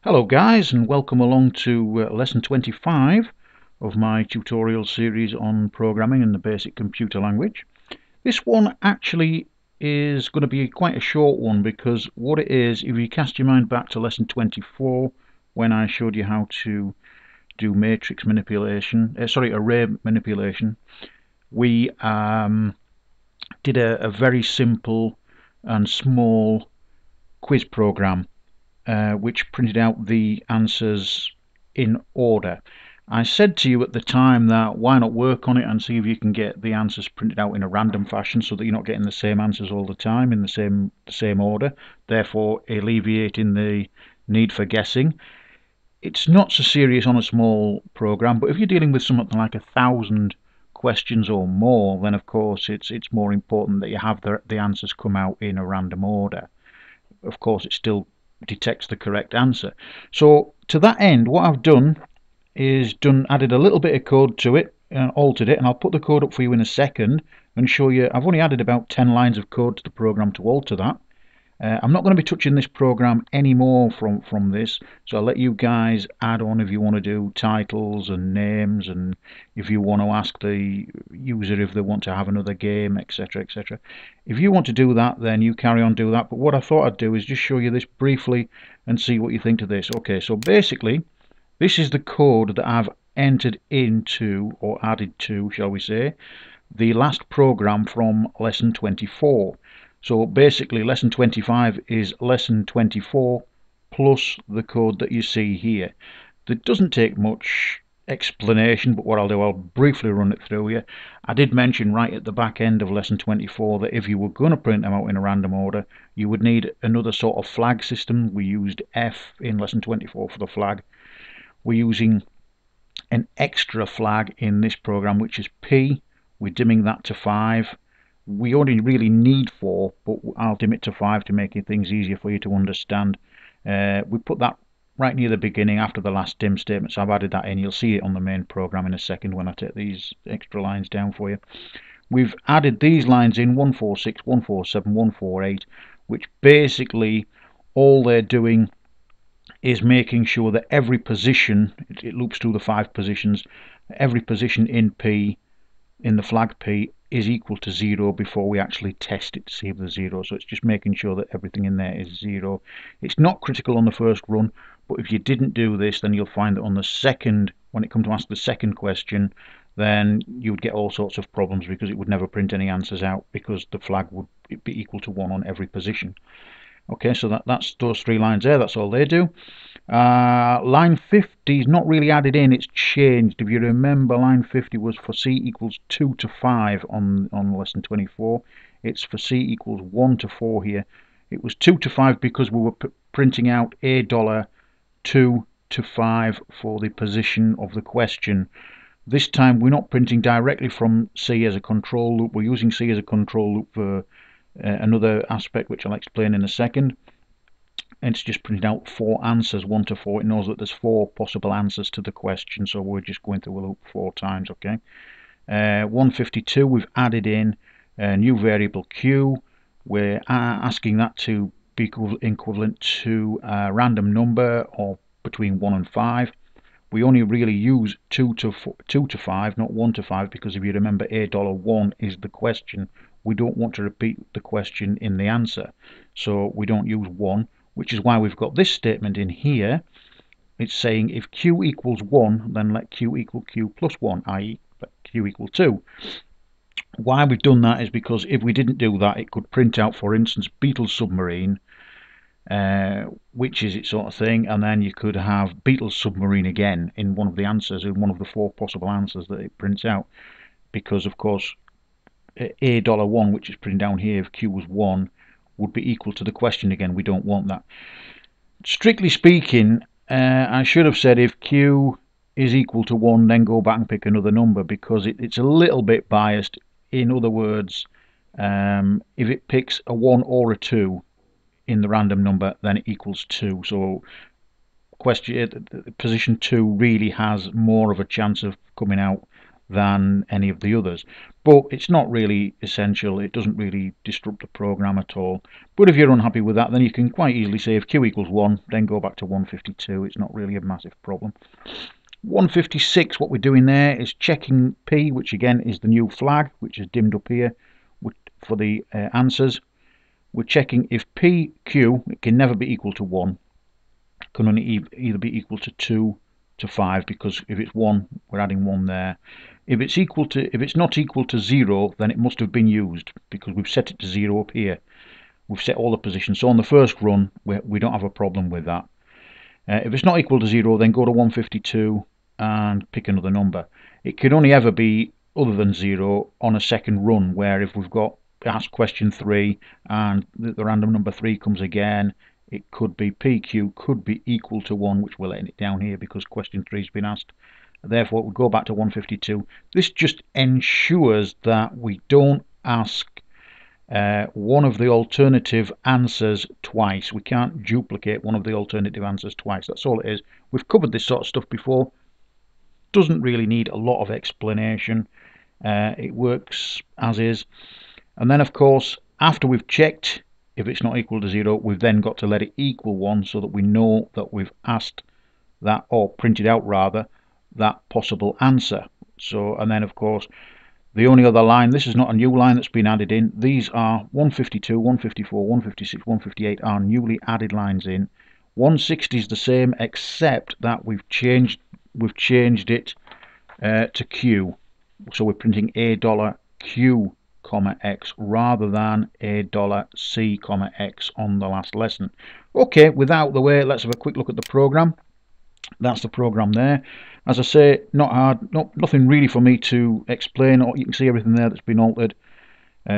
Hello guys, and welcome along to lesson 25 of my tutorial series on programming and the basic computer language. This one actually is going to be quite a short one because what it is, if you cast your mind back to lesson 24 when I showed you how to do matrix manipulation, array manipulation, we did a very simple and small quiz program which printed out the answers in order. I said to you at the time that why not work on it and see if you can get the answers printed out in a random fashion so that you're not getting the same answers all the time in the same order, therefore alleviating the need for guessing. It's not so serious on a small program, but if you're dealing with something like 1,000 questions or more, then of course it's more important that you have the answers come out in a random order. Of course, it still detects the correct answer. So to that end, what I've done is added a little bit of code to it and altered it, and I'll put the code up for you in a second and show you. I've only added about 10 lines of code to the program to alter that. I'm not going to be touching this program anymore from this, so I'll let you guys add on if you want to do titles and names, and if you want to ask the user if they want to have another game, etc, etc. If you want to do that, then you carry on do that, but what I thought I'd do is just show you this briefly and see what you think of this. Okay, so basically this is the code that I've entered into, or added to, shall we say, the last program from lesson 24. So basically lesson 25 is lesson 24 plus the code that you see here. That doesn't take much explanation, but what I'll do, I'll briefly run it through you. I did mention right at the back end of lesson 24 that if you were going to print them out in a random order, you would need another sort of flag system. We used F in lesson 24 for the flag. We're using an extra flag in this program, which is P. We're dimming that to 5. We only really need 4, but I'll dim it to 5 to make things easier for you to understand. We put that right near the beginning after the last dim statement, so I've added that in. You'll see it on the main program in a second when I take these extra lines down for you. We've added these lines in 146, 147, 148, which basically all they're doing is making sure that every position, it loops through the 5 positions, every position in P, in the flag P, is equal to 0 before we actually test it to see if there's 0. So it's just making sure that everything in there is 0. It's not critical on the first run, but if you didn't do this, then you'll find that on the second, when it comes to ask the second question, then you would get all sorts of problems because it would never print any answers out because the flag would be equal to 1 on every position. Okay, so that's those 3 lines there, that's all they do. Line 50 is not really added in, it's changed. If you remember, line 50 was for C equals 2 to 5 on lesson 24. It's for C equals 1 to 4 here. It was 2 to 5 because we were printing out $2 to 5 for the position of the question. This time we're not printing directly from C as a control loop, we're using C as a control loop for another aspect which I'll explain in a second. And it's just printed out 4 answers, 1 to 4. It knows that there's 4 possible answers to the question, so we're just going through a loop 4 times. Okay. 152, we've added in a new variable Q. We're asking that to be equivalent to a random number or between 1 and 5. We only really use 2 to 5, not 1 to 5, because if you remember, $1 is the question. We don't want to repeat the question in the answer, so we don't use 1, which is why we've got this statement in here. It's saying if Q equals 1, then let Q equal Q plus 1, i.e. let Q equal 2. Why we've done that is because if we didn't do that, it could print out, for instance, Beatles Submarine, which is it sort of thing, and then you could have Beatles Submarine again in one of the answers, in one of the 4 possible answers that it prints out, because of course $1, which is printed down here, if Q was 1, would be equal to the question again. We don't want that. Strictly speaking, I should have said if Q is equal to 1, then go back and pick another number, because it's a little bit biased. In other words, if it picks a 1 or a 2 in the random number, then it equals 2. So position 2 really has more of a chance of coming out than any of the others. But it's not really essential. It doesn't really disrupt the program at all. But if you're unhappy with that, then you can quite easily say if q equals 1, then go back to 152. It's not really a massive problem. 156, what we're doing there is checking P, which again is the new flag, which is dimmed up here for the answers. We're checking if PQ, it can never be equal to 1. It can only either be equal to 2 to 5, because if it's 1, we're adding 1 there. If it's not equal to 0, then it must have been used, because we've set it to 0 up here. We've set all the positions. So on the first run, we don't have a problem with that. If it's not equal to 0, then go to 152 and pick another number. It can only ever be other than 0 on a second run, where if we've got asked question 3 and the random number 3 comes again, it could be PQ could be equal to 1, which we're letting it down here because question 3 has been asked. Therefore, we'll go back to 152. This just ensures that we don't ask one of the alternative answers twice. We can't duplicate one of the alternative answers twice. That's all it is. We've covered this sort of stuff before. Doesn't really need a lot of explanation. It works as is. And then, of course, after we've checked if it's not equal to 0, we've then got to let it equal 1 so that we know that we've asked that, or printed out rather, that possible answer. So, and then of course, the only other line, this is not a new line that's been added in. These are 152, 154, 156, 158 are newly added lines in. 160 is the same, except that we've changed it to Q. So we're printing $Q, X rather than $C, X on the last lesson. Okay, without the way, let's have a quick look at the program. That's the program there. As I say, not hard, nothing really for me to explain. You can see everything there that's been altered.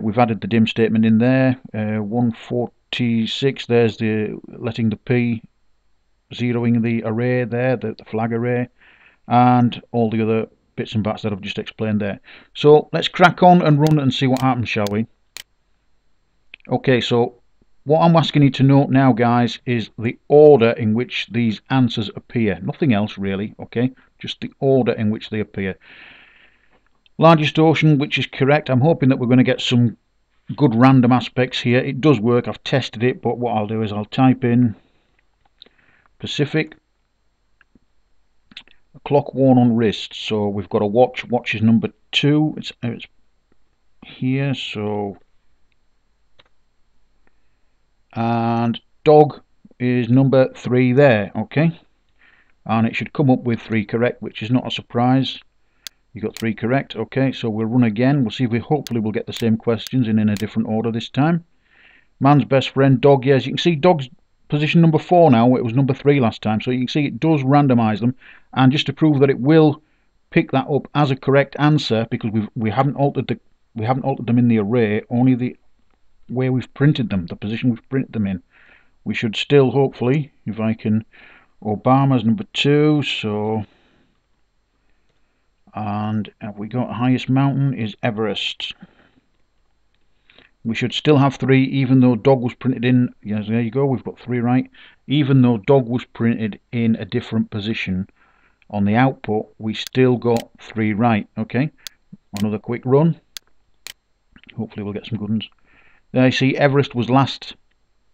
We've added the dim statement in there. 146, there's the letting the P, zeroing the array there, the flag array, and all the other bits and bats that I've just explained there. So let's crack on and run and see what happens, shall we? Okay, so what I'm asking you to note now, guys, is the order in which these answers appear. Nothing else really, okay? Just the order in which they appear. Largest ocean, which is correct. I'm hoping that we're going to get some good random aspects here. It does work. I've tested it, but what I'll do is I'll type in Pacific. A clock worn on wrist. So we've got a watch. Watch is number 2. It's here, so... and dog is number 3 there, okay, and it should come up with 3 correct, which is not a surprise. You got 3 correct. Okay, so we'll run again. We'll see if we hopefully will get the same questions in a different order this time. Man's best friend, dog. Yes, you can see dog's position number 4 now. It was number 3 last time, so you can see it does randomize them. And just to prove that it will pick that up as a correct answer, because we haven't altered them in the array, only the where we've printed them, the position we've printed them in. We should still, hopefully, if I can, Obama's number 2, so, and have we got highest mountain is Everest. We should still have 3, even though dog was printed in, yes, there you go, we've got 3 right. Even though dog was printed in a different position on the output, we still got 3 right, okay. Another quick run. Hopefully we'll get some good ones. There you see Everest was last,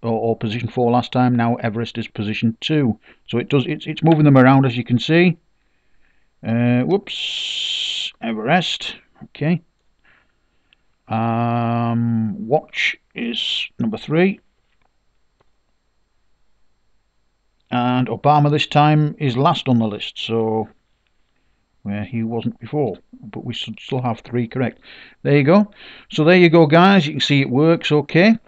or position 4 last time. Now Everest is position 2. So it's moving them around, as you can see. Whoops, Everest. Okay. Watch is number 3. And Obama this time is last on the list, so where he wasn't before, but we should still have 3 correct. There you go. So there you go, guys. You can see it works okay.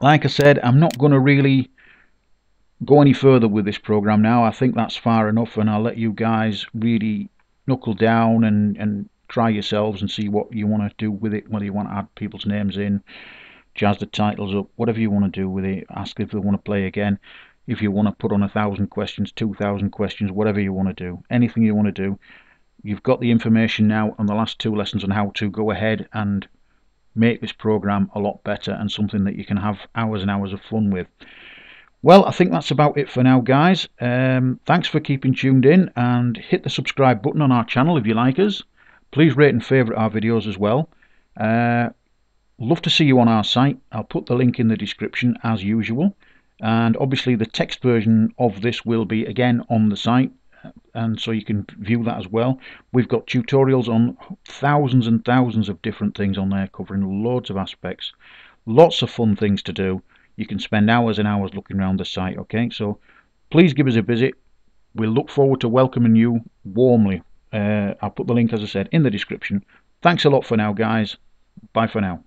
Like I said, I'm not going to really go any further with this program now. I think that's far enough, and I'll let you guys really knuckle down and try yourselves and see what you want to do with it, whether you want to add people's names in, jazz the titles up, whatever you want to do with it. Ask if they want to play again, if you want to put on 1,000 questions, 2,000 questions, whatever you want to do, anything you want to do. You've got the information now on the last 2 lessons on how to go ahead and make this program a lot better and something that you can have hours and hours of fun with. Well, I think that's about it for now, guys. Thanks for keeping tuned in, and hit the subscribe button on our channel if you like us. Please rate and favourite our videos as well. Love to see you on our site. I'll put the link in the description as usual, and obviously the text version of this will be again on the site, and so you can view that as well. We've got tutorials on thousands and thousands of different things on there, covering loads of aspects. Lots of fun things to do. You can spend hours and hours looking around the site. Okay, so please give us a visit. We'll look forward to welcoming you warmly. I'll put the link, as I said, in the description. Thanks a lot for now, guys. Bye for now.